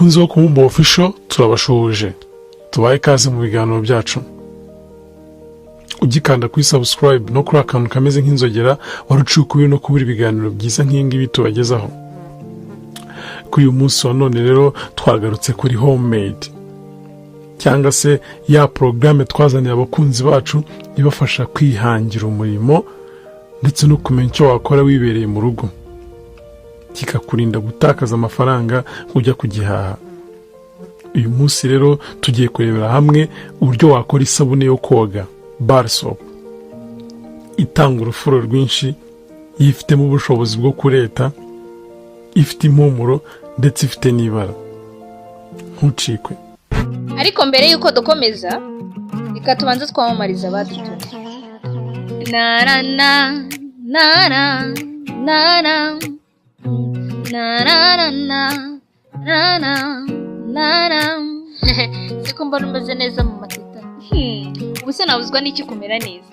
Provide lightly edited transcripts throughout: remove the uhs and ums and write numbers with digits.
bakunzi bo ku Mumbo Official turabashuhuje, tubaye ikaze mu biganiro byacu. Ugikanda kuri subscribe no kuri akantu kameze nk'inzogera warucukuye no kubura ibiganiro byiza nk'ingibi tubagezaho. Kuri uyu munsi wa none rero twagarutse kuri homemade cyangwa se ya programme twazaniye abakunzi bacu ibafasha kwihangira umurimo ndetse no kumenya icyo wakora wibereye mu rugo, kikakurinda gutakaza amafaranga ujya kugihaha. Uyu munsi rero tugiye kurebera hamwe uburyo wakora isabune yo koga, bar soap, itanga urufuro rwinshi, yifitemo ubushobozi bwo kureta, ifite impumuro ndetse ifite n'ibara. Ntucikwe. Ariko mbere yuko dukomeza, reka tubanze twamamariza abadutumye. Na na na na na na na na na na na na. Siko mbona umeze neza mu matita. Ubu se nabuzwa n'iki kumera neza.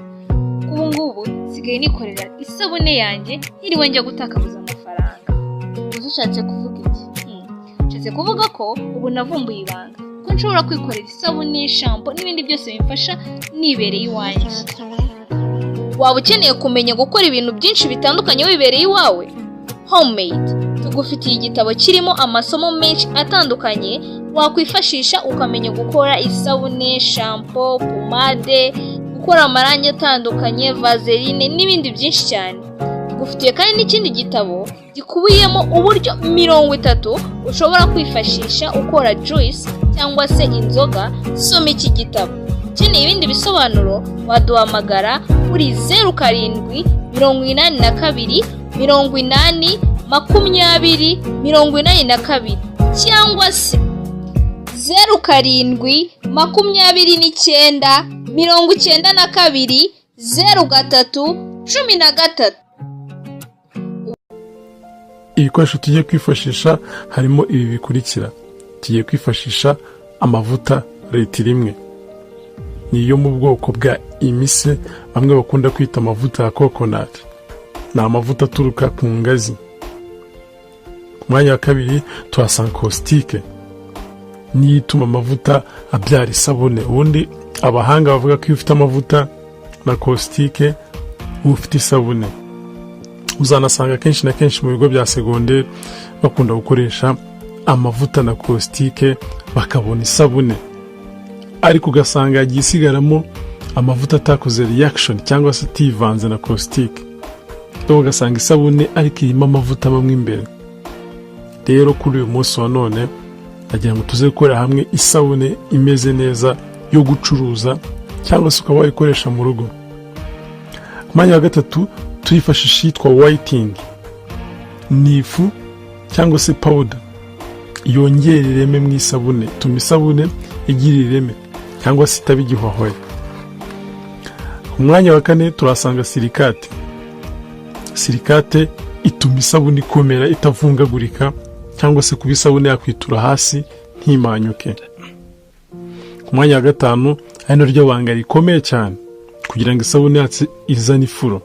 Ubu ngubu sigaye nikorera isabune yanjye ntiriwe njya gutakabuza amafaranga. Uzushatse kuvuga iki? Nshatse kuvuga ko ubu navumbuye ibanga ko nshobora kwikorera isabune, shampoo n'ibindi byose bimfasha nibereye iwanjye. Waba ukeneye kumenya gukora ibintu byinshi bitandukanye wibereye iwawe? Homemade tugufitiye igitabo kirimo amasomo menshi atandukanye wakwifashisha ukamenya gukora isabune, shampoo, pomade, gukora amarangi atandukanye, vaseline n'ibindi byinshi cyane. Tugufitiye kandi n'ikindi gitabo gikubiyemo uburyo 30 ushobora kwifashisha ukora juice cyangwa se inzoga. Soma iki gitabo. Ukeneye ibindi bisobanuro waduhamagara kuri 0782 80 20 cyangwa se 0729 92 0313. Ibikoresho tugiye kwifashisha harimo ibi bikurikira. Tugiye kwifashisha amavuta litiro imwe, niyo mu bwoko bwa imise, bamwe bakunda kwita amavuta ya coconut. Ni amavuta aturuka ku ngazi. Ku mwanya wa kabiri tuhasanga caustique, niyo ituma amavuta abyara isabune. Ubundi abahanga bavuga ko iyo ufite amavuta na caustique ufite isabune. Uzanasanga kenshi na kenshi mu bigo bya secondaire bakunda gukoresha amavuta na caustique bakabona isabune, ariko ugasanga yagiye isigaramo amavuta atakoze reaction cyangwa se ativanze na caustique, ugasanga isabune ariko irimo amavuta amwe imbere. Rero kuri uyu munsi wa none nagira ngo tuze gukora hamwe isabune imeze neza yo gucuruza cyangwa se ukaba wayikoresha mu rugo. Ku mwanya wa gatatu tuyifashisha yitwa whitening, ni ifu cyangwa se powder yongera ireme mu isabune, ituma isabune igira ireme cyangwa se itaba igihwahwaye. Ku mwanya wa kane turasanga silikate. Silikate ituma isabune ikomera itavungagurika cyangwa se kuba isabune yakwitura hasi ntimanyuke. Ku mwanya wa gatanu ari naryo banga rikomeye cyane kugira ngo isabune yacu izane ifuro,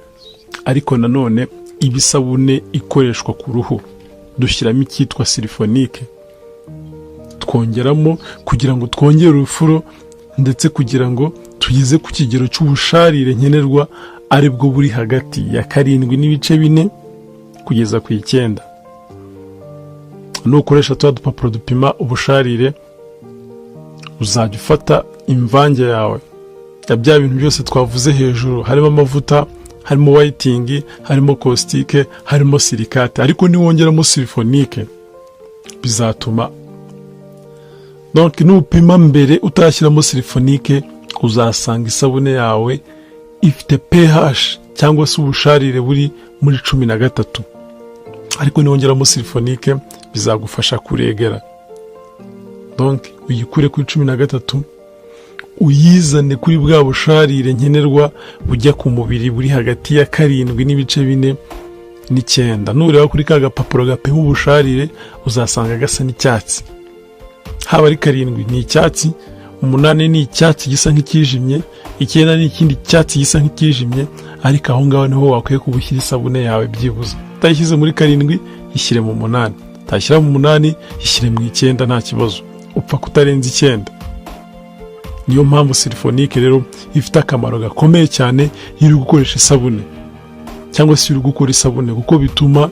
ariko nanone ibisabune ikoreshwa ku ruhu. Dushyiramo icyitwa silifonike, twongeramo kugira ngo twongere urufuro ndetse kugira ngo tugeze ku kigero cy'ubusharire nkenerwa, aribwo buri hagati ya 7.4 kugeza ku 9. Nukoresha twa dupapuro dupima ubusharire, uzajya ufata imvange yawe ya bya bintu byose twavuze hejuru, harimo amavuta, harimo whitening, harimo caustique, harimo silikate, ariko niwongeramo silifonike bizatuma donc nupima mbere utashyiramo silifonike uzasanga isabune yawe ifite pH cyangwa se ubusharire buri muri 13, ariko niwongeramo silifonike bizagufasha kuregera. Donc uyikure kuri 13 uyizane kuri bwa busharire nkenerwa bujya ku mubiri buri hagati ya 7.4 n'9. Nureba kuri ka gapapuro gapima ubusharire uzasanga gasa n'icyatsi. Haba ari 7 ni icyatsi, 8 ni icyatsi gisa nk'ikijimye, 9 ni ikindi cyatsi gisa nk'ikijimye, ariko aho ngaho niho wakwiye kubushyira isabune yawe byibuze. Utayishyize muri 7 ishyire mu 8. utashyira mu 8 ishyire mu 9 nta kibazo, upfa kutarenza 9. Niyo mpamvu silifonike rero ifite akamaro gakomeye cyane iyo uri gukoresha isabune cyangwa se uri gukora isabune, kuko bituma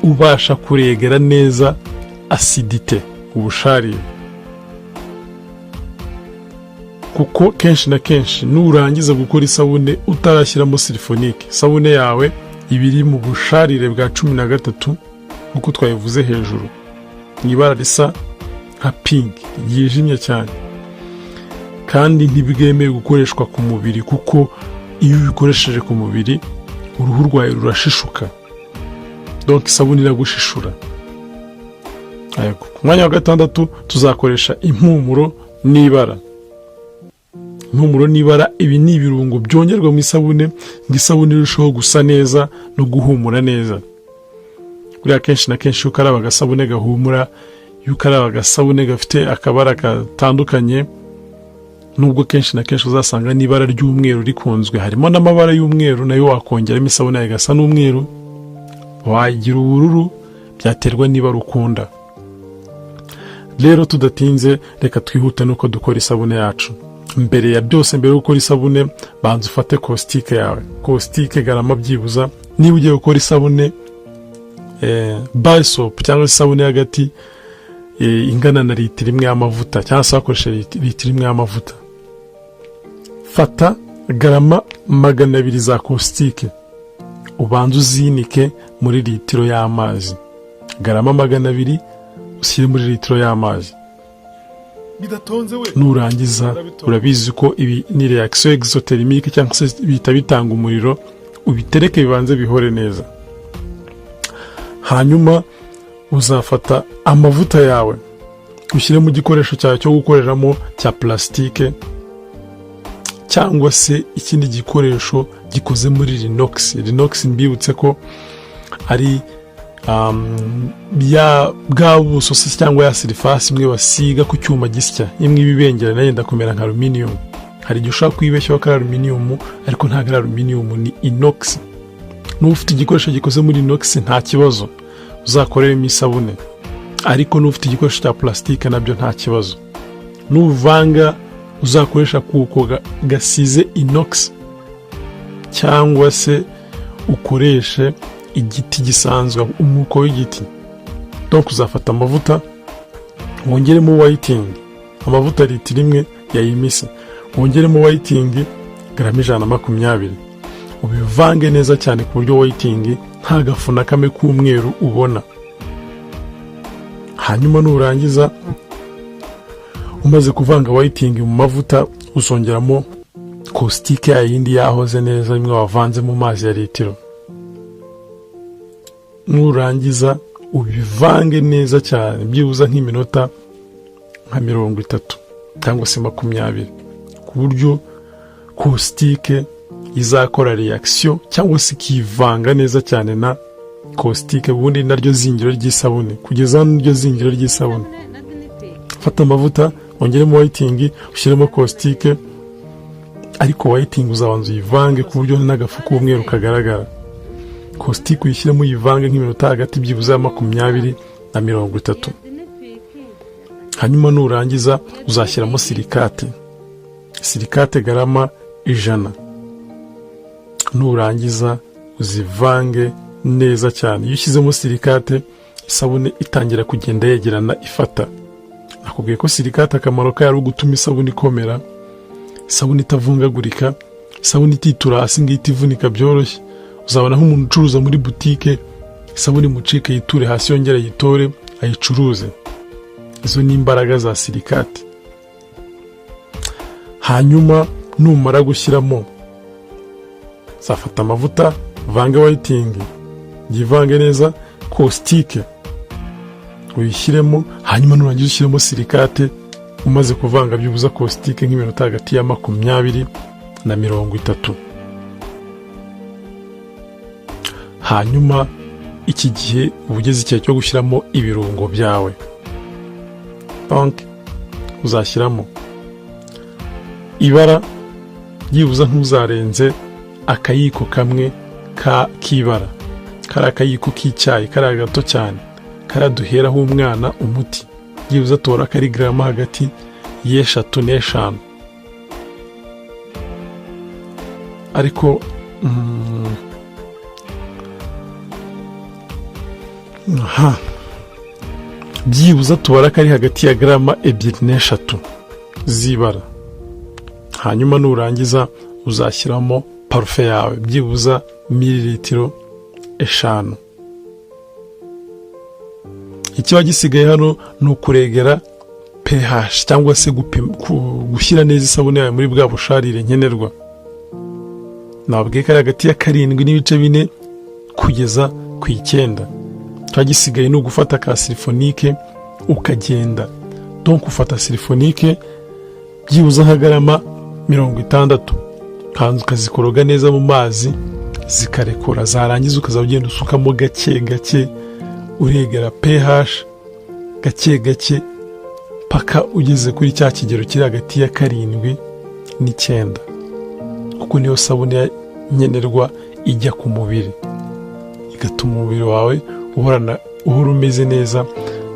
ubasha kuregera neza acidite, ubusharire. Kuko kenshi na kenshi nurangiza gukora isabune utarashyiramo silifonike, isabune yawe ibiri mu busharire bwa 13 nkuko twabivuze hejuru, ibara risa nka pink yijimye cyane, kandi ntibwemewe gukoreshwa ku mubiri, kuko iyo ubikoresheje ku mubiri uruhu rwawe rurashishuka, donc isabune iragushishura. Ku mwanya wa 6 tuzakoresha impumuro n'ibara. Impumuro n'ibara, ibi ni ibirungo byongerwa mu isabune ngo isabune irusheho gusa neza no guhumura neza. Kuri akenshi na kenshi uko araba agasabune gahumura, yuko araba agasabune gafite akabara katandukanye, nubwo kenshi na kenshi uzasanga n'ibara ry'umweru rikunzwe, harimo n'amabara y'umweru nayo wakongeramo isabune yawe gasa n'umweru, wagira ubururu, byaterwa n'ibara ukunda. Rero tudatinze reka twihute nuko dukora isabune yacu. Mbere ya byose, mbere yo gukora isabune, banza ufate caustique yawe. Caustique garama byibuza, niba ugiye gukora isabune bar soap cyangwa isabune y'agati ingana na litiro imwe y'amavuta, cyangwa se wakoresha litiro imwe y'amavuta, fata garama 200 za caustique, ubanza uzinike muri litiro y'amazi. Garama 200 ushyire muri litiro y'amazi. Nurangiza, urabizi ko ibi ni reaction exothermique cyangwa se bita bitanga umuriro, ubitereke bibanze bihore neza. Hanyuma uzafata amavuta yawe ushyire mu gikoresho cyawe cyo gukoreramo cya plastike, cyangwa se ikindi gikoresho gikoze muri Rinox. Rinox mbibutse ko ari bwa buso cyangwa ya surface imwe basiga ku cyuma gisya, imwe ibibengerana yenda kumera nka aluminium. Hari igihe ushaka kwibeshyaho ko ari aluminium, ariko ntabwo ari aluminium, ni inox. N'ufite igikoresho gikoze muri inox nta kibazo, uzakoreremo isabune. Ariko n'ufite igikoresho cya plastike nabyo nta kibazo. Nuvanga uzakoresha kuko gasize inox, cyangwa se ukoreshe igiti gisanzwe, umuko w'igiti. Donc uzafata amavuta wongeremo whiting, amavuta litiro imwe ya imise, wongeremo whiting garama 120, ubivange neza cyane ku buryo whiting nta gafu na kamwe k'umweru ubona. Hanyuma nurangiza, umaze kuvanga whiting mu mavuta, uzongeramo caustique ya yindi yahoze neza imwe wavanze mu mazi ya litiro. Nurangiza ubivange neza cyane, byibuza nk'iminota nka 30 cyangwa se 20, ku buryo caustique izakora reaction cyangwa se kivanga neza cyane na caustique, ubundi naryo zingiro ry'isabune, kugeza n'iryo zingiro ry'isabune. Fata amavuta ongeremo whiting, ushyiremo caustique, ariko whiting uzabanza uyivange ku buryo n'agafu k'umweru kagaragara. Caustique uyishyiremo uyivange nk'iminota hagati byibuze 20 na 30. Hanyuma nurangiza uzashyiramo silikate garama 100. Nurangiza uzivange neza cyane. Iyo ushyizemo silikate, isabune itangira kugenda yegerana ifata. Nakubwiye ko silikate akamaro kayo ari gutuma isabune ikomera, isabune itavungagurika, isabune ititura hasi ngo itivunika byoroshye. Uzabona nk'umuntu ucuruza muri butike, isabune mucike yiture hasi yongera yitore ayicuruze. Izo ni imbaraga za silikate. Hanyuma numara gushyiramo, zafata amavuta, vange whiting, givange neza, caustique uyishyiremo, hanyuma nurangiza ushyiremo silikate. Umaze kuvanga byibuza caustique nk'iminota hagati ya 20 na 30. Hanyuma iki gihe ubugeze igihe cyo gushyiramo ibirungo byawe. Donc uzashyiramo ibara, yibuza ntuzarenze akayiko kamwe k'ibara, kari akayiko k'icyayi, kari gato cyane, kariya duheraho umwana umuti byibuze atora kari garama hagati y'3 n'5. ariko byibuze tubara kari hagati ya garama 2 n'3 z'ibara. hanyuma nurangiza uzashyiramo parufe yawe byibuze mililitiro 5. ikiba gisigaye hano ni ukuregera pH cyangwa se gushyira neza isabune yawe muri bwa busharire nkenerwa. nabwiye kari hagati ya 7.4 kugeza ku 9. kiba gisigaye ni ugufata ka silifonike ukagenda donc ufata silifonike byibuze nka garama 60 kanzu ukazikoroga neza mu mazi zikarekura, zarangiza ukazagenda usukamo gake gake uregera pH gake gake paka ugeze kuri cya kigero kiri hagati ya 7 n'9, kuko niyo sabune nkenerwa ijya ku mubiri igatuma umubiri wawe uhora umeze neza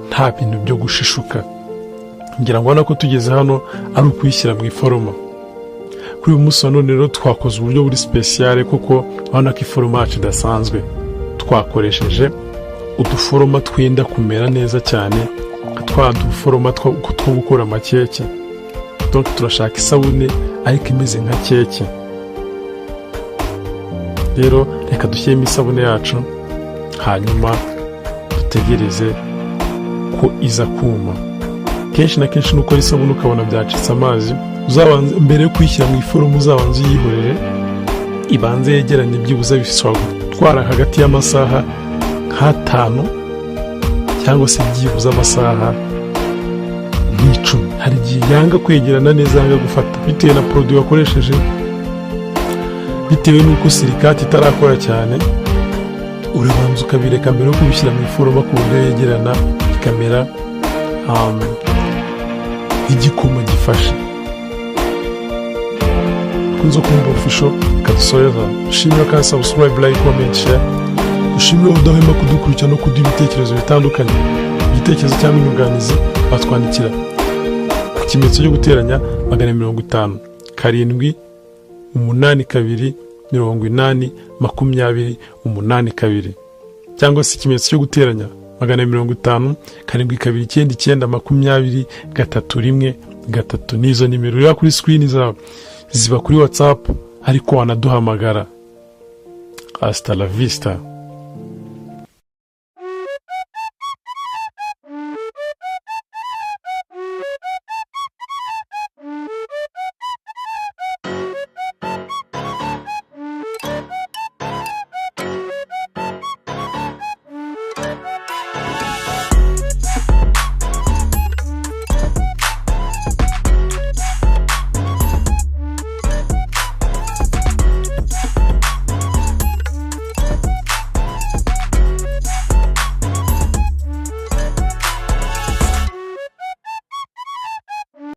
nta bintu byo gushishuka. ngira ngo nako tugeze hano ari ukuyishyira mu iforoma. kuri uyu munsi none rero twakoze uburyo buri special kuko urabona ko iforoma yacu idasanzwe. twakoresheje uduforoma twenda kumera neza cyane, twa duforoma two gukora amakeke. donc turashaka isabune ariko imeze nka keke. rero reka dushyiremo isabune yacu hanyuma dutegereze ko iza kuma. kenshi na kenshi nuko isabune ukabona byacitse amazi, uzabanze mbere yo kuyishyira mu iforoma uzabanze uyihorere ibanze yegeranye byibuze bishobora gutwara hagati y'amasaha 5 cyangwa se byibuze amasaha 10. hari igihe yanga kwegerana neza, yanga gufata bitewe na produit wakoresheje, bitewe nuko silikati itarakora cyane. urabanza ukabireka mbere yo kubishyira mu iforoma ku buryo yegerana ikamera igikoma gifashe. kunzo kumva official kadusoreza. ushimira kandi subscribe, like, comment, share. ushimira udahwema kudukurikira no kuduha ibitekerezo bitandukanye. igitekerezo cyangwa inyunganizi batwandikira ku kimenyetso cyo guteranya 250 7 8 2 80 20 cyangwa se ikimenyetso cyo guteranya 250 7 2 9 20 3 1 nizo nimero ya kuri screen zawe ziba kuri WhatsApp, ariko wanaduhamagara. hasta la vista.